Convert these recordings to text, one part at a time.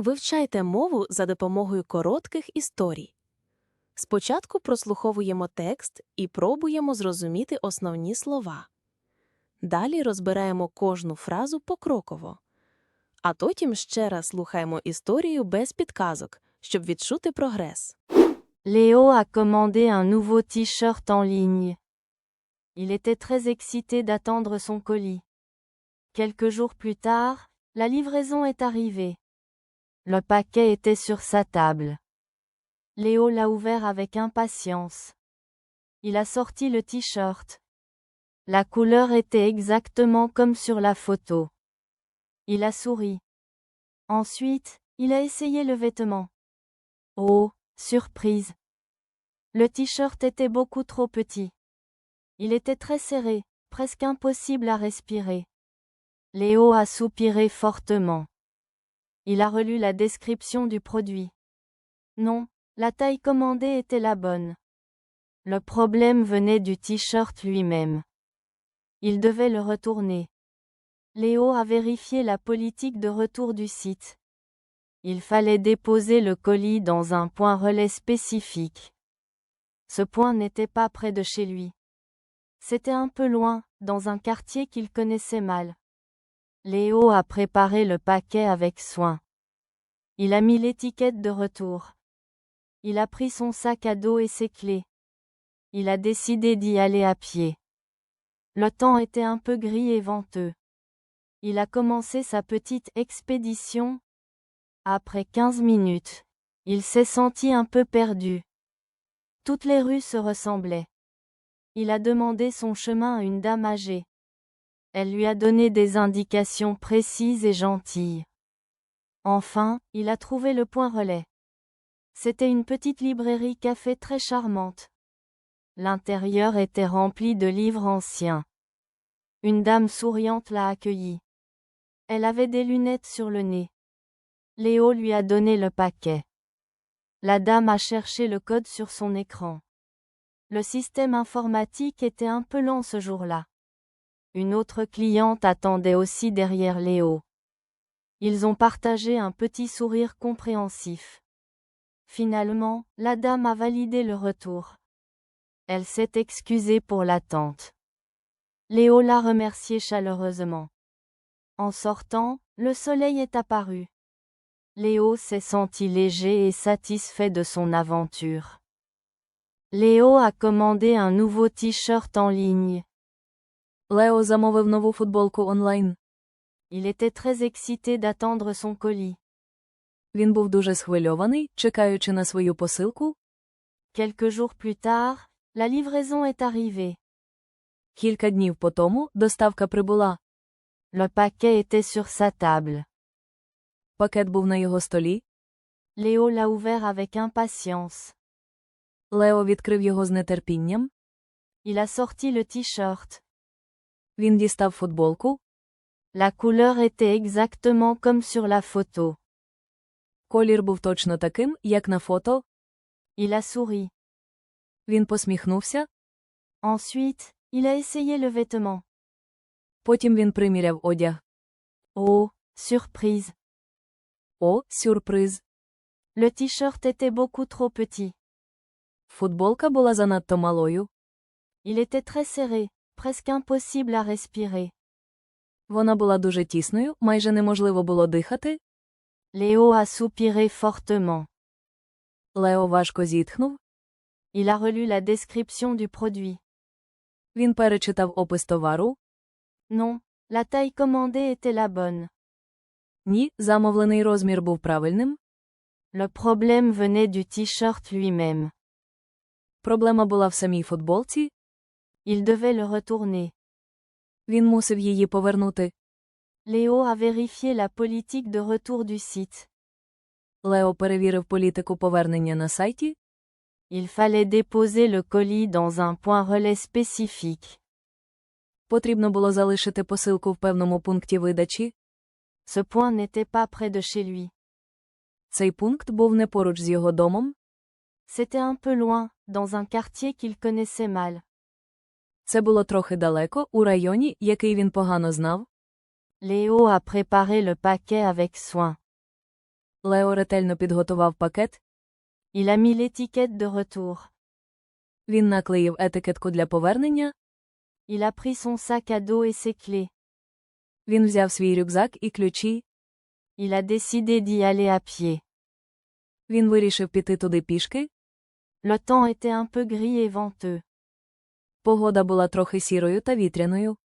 Вивчайте мову за допомогою коротких історій. Спочатку прослуховуємо текст і пробуємо зрозуміти основні слова. Далі розбираємо кожну фразу покроково. А потім ще раз слухаємо історію без підказок, щоб відчути прогрес. Léo a commandé un nouveau t-shirt en ligne. Il était très excité d'attendre son colis. Quelques jours plus tard, la livraison est arrivée. Le paquet était sur sa table. Léo l'a ouvert avec impatience. Il a sorti le t-shirt. La couleur était exactement comme sur la photo. Il a souri. Ensuite, il a essayé le vêtement. Oh, surprise! Le t-shirt était beaucoup trop petit. Il était très serré, presque impossible à respirer. Léo a soupiré fortement. Il a relu la description du produit. Non, la taille commandée était la bonne. Le problème venait du t-shirt lui-même. Il devait le retourner. Léo a vérifié la politique de retour du site. Il fallait déposer le colis dans un point relais spécifique. Ce point n'était pas près de chez lui. C'était un peu loin, dans un quartier qu'il connaissait mal. Léo a préparé le paquet avec soin. Il a mis l'étiquette de retour. Il a pris son sac à dos et ses clés. Il a décidé d'y aller à pied. Le temps était un peu gris et venteux. Il a commencé sa petite expédition. Après 15 minutes, il s'est senti un peu perdu. Toutes les rues se ressemblaient. Il a demandé son chemin à une dame âgée. Elle lui a donné des indications précises et gentilles. Enfin, il a trouvé le point relais. C'était une petite librairie café très charmante. L'intérieur était rempli de livres anciens. Une dame souriante l'a accueilli. Elle avait des lunettes sur le nez. Léo lui a donné le paquet. La dame a cherché le code sur son écran. Le système informatique était un peu lent ce jour-là. Une autre cliente attendait aussi derrière Léo. Ils ont partagé un petit sourire compréhensif. Finalement, la dame a validé le retour. Elle s'est excusée pour l'attente. Léo l'a remercié chaleureusement. En sortant, le soleil est apparu. Léo s'est senti léger et satisfait de son aventure. Léo a commandé un nouveau t-shirt en ligne. Лео замовив нову футболку онлайн. Il était très excité d'attendre son colis. Він був дуже схвильований, чекаючи на свою посилку. Quelques jours plus tard, la livraison est arrivée. Кілька днів по тому доставка прибула. Le paquet était sur sa table. Пакет був на його столі. Léo l'a ouvert avec impatience. Лео відкрив його з нетерпінням. Il a sorti le t-shirt. Він дістав футболку. La couleur était exactement comme sur la photo. Колір був точно таким, як на фото. Il a souri. Він посміхнувся. Ensuite, il a essayé le vêtement. Потім він приміряв одяг. Oh, surprise! О, сюрприз! Le t-shirt était beaucoup trop petit. Футболка була занадто малою. Il était très serré, presque impossible à respirer. Вона була дуже тісною, майже неможливо було дихати. Léo a soupiré fortement. Лео важко зітхнув. Il a relu la description du produit. Він перечитав опис товару. Non, la taille commandée était la bonne. Ні, замовлений розмір був правильним. Le problème venait du t-shirt lui-même. Проблема була в самій футболці. Il devait le retourner. Він мусив її повернути. Léo a vérifié la politique de retour du site. Лео перевірив політику повернення на сайті. Il fallait déposer le colis dans un point relais spécifique. Потрібно було залишити посилку в певному пункті видачі. Ce point n'était pas près de chez lui. Цей пункт був не поруч з його домом. C'était un peu loin, dans un quartier qu'il connaissait mal. Це було трохи далеко, у районі, який він погано знав. Léo a préparé le paquet avec soin. Лео ретельно підготував пакет. Il a mis l'étiquette de retour. Він наклеїв етикетку для повернення. Il a pris son sac à dos et ses clés. Він взяв свій рюкзак і ключі. Il a décidé d'y aller à pied. Він вирішив піти туди пішки. Le temps était un peu gris et venteux. Погода була трохи сірою та вітряною.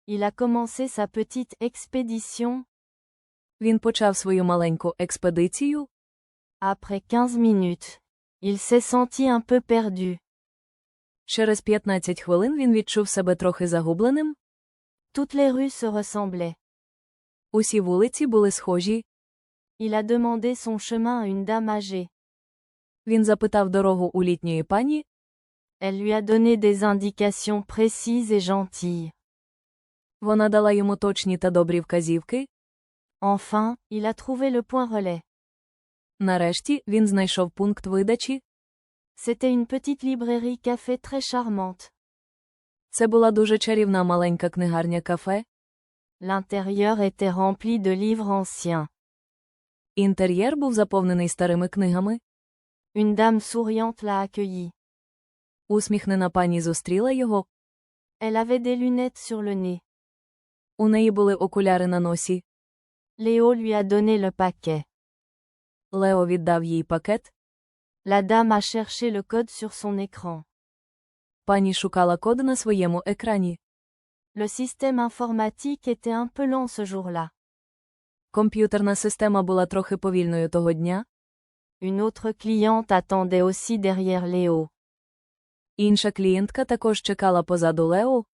Il a commencé sa petite expédition. Він почав свою маленьку експедицію. Après 15 minutes, il s'est senti un peu perdu. Через 15 хвилин він відчув себе трохи загубленим. Toutes les rues se ressemblaient. Усі вулиці були схожі. Il a demandé son chemin à une dame âgée. Він запитав дорогу у літньої пані. Elle lui a donné des indications précises et gentilles. Вона дала йому точні та добрі вказівки. Enfin, il a trouvé le point relais. Нарешті, він знайшов пункт видачі. C'était une petite librairie café très charmante. Це була дуже чарівна маленька книгарня-кафе. L'intérieur était rempli de livres anciens. Інтер'єр був заповнений старими книгами. Une dame souriante l'a accueilli. Усміхнена пані зустріла його. Elle avait des lunettes sur le nez. У неї були окуляри на носі. Léo lui a donné le paquet. Лео віддав їй пакет. La dame a cherché le code sur son écran. Пані шукала код на своєму екрані. Le système informatique était un peu lent ce jour-là. Комп'ютерна система була трохи повільною того дня. Une autre cliente attendait aussi derrière Léo. Інша клієнтка також чекала позаду Лео.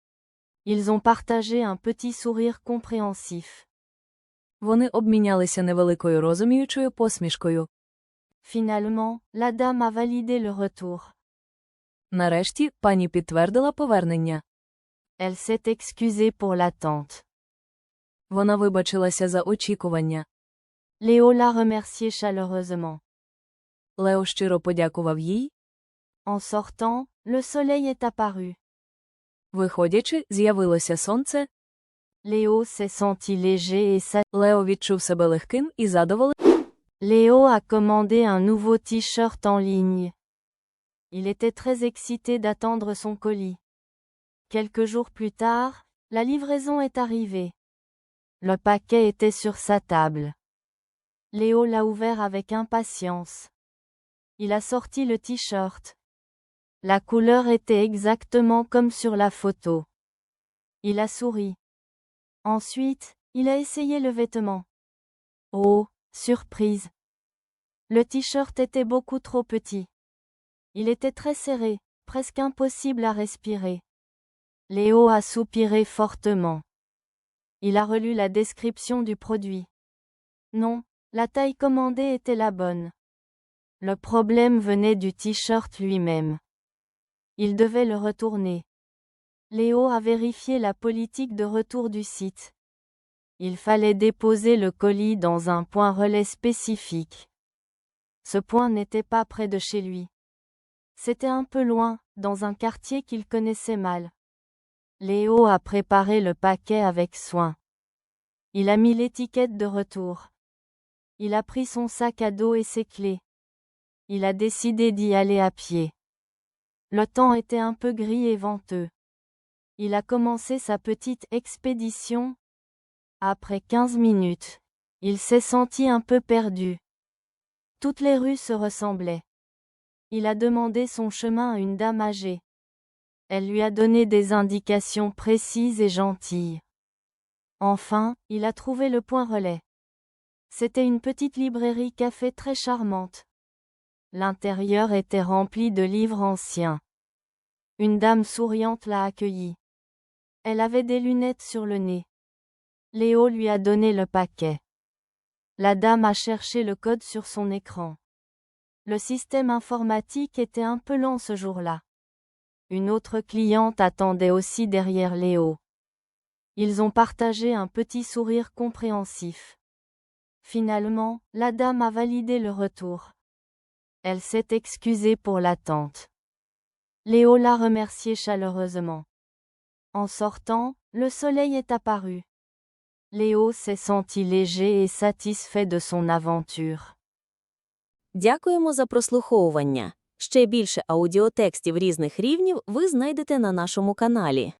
Ils ont partagé un petit sourire compréhensif. Вони обмінялися невеликою розуміючою посмішкою. Finalement, la dame a validé le retour. Нарешті, пані підтвердила повернення. Elle s'est excusée pour l'attente. Вона вибачилася за очікування. Léo l'a remercié chaleureusement. Лео щиро подякував їй. En sortant, le soleil est apparu. Виходячи, з'явилося сонце. Léo s'est senti léger et Лео відчув себе легким і задоволеним. Léo a commandé un nouveau t-shirt en ligne. Il était très excité d'attendre son colis. Quelques jours plus tard, la livraison est arrivée. Le paquet était sur sa table. Léo l'a ouvert avec impatience. Il a sorti le t-shirt. La couleur était exactement comme sur la photo. Il a souri. Ensuite, il a essayé le vêtement. Oh, surprise! Le t-shirt était beaucoup trop petit. Il était très serré, presque impossible à respirer. Léo a soupiré fortement. Il a relu la description du produit. Non, la taille commandée était la bonne. Le problème venait du t-shirt lui-même. Il devait le retourner. Léo a vérifié la politique de retour du site. Il fallait déposer le colis dans un point relais spécifique. Ce point n'était pas près de chez lui. C'était un peu loin, dans un quartier qu'il connaissait mal. Léo a préparé le paquet avec soin. Il a mis l'étiquette de retour. Il a pris son sac à dos et ses clés. Il a décidé d'y aller à pied. Le temps était un peu gris et venteux. Il a commencé sa petite expédition. Après 15 minutes, il s'est senti un peu perdu. Toutes les rues se ressemblaient. Il a demandé son chemin à une dame âgée. Elle lui a donné des indications précises et gentilles. Enfin, il a trouvé le point relais. C'était une petite librairie café très charmante. L'intérieur était rempli de livres anciens. Une dame souriante l'a accueilli. Elle avait des lunettes sur le nez. Léo lui a donné le paquet. La dame a cherché le code sur son écran. Le système informatique était un peu lent ce jour-là. Une autre cliente attendait aussi derrière Léo. Ils ont partagé un petit sourire compréhensif. Finalement, la dame a validé le retour. Elle s'est excusée pour l'attente. Léo l'a remercié chaleureusement. En sortant, le soleil est apparu. Léo s'est senti léger et satisfait de son aventure. Дякуємо за прослуховування. Ще більше аудіотекстів різних рівнів ви знайдете на нашому каналі.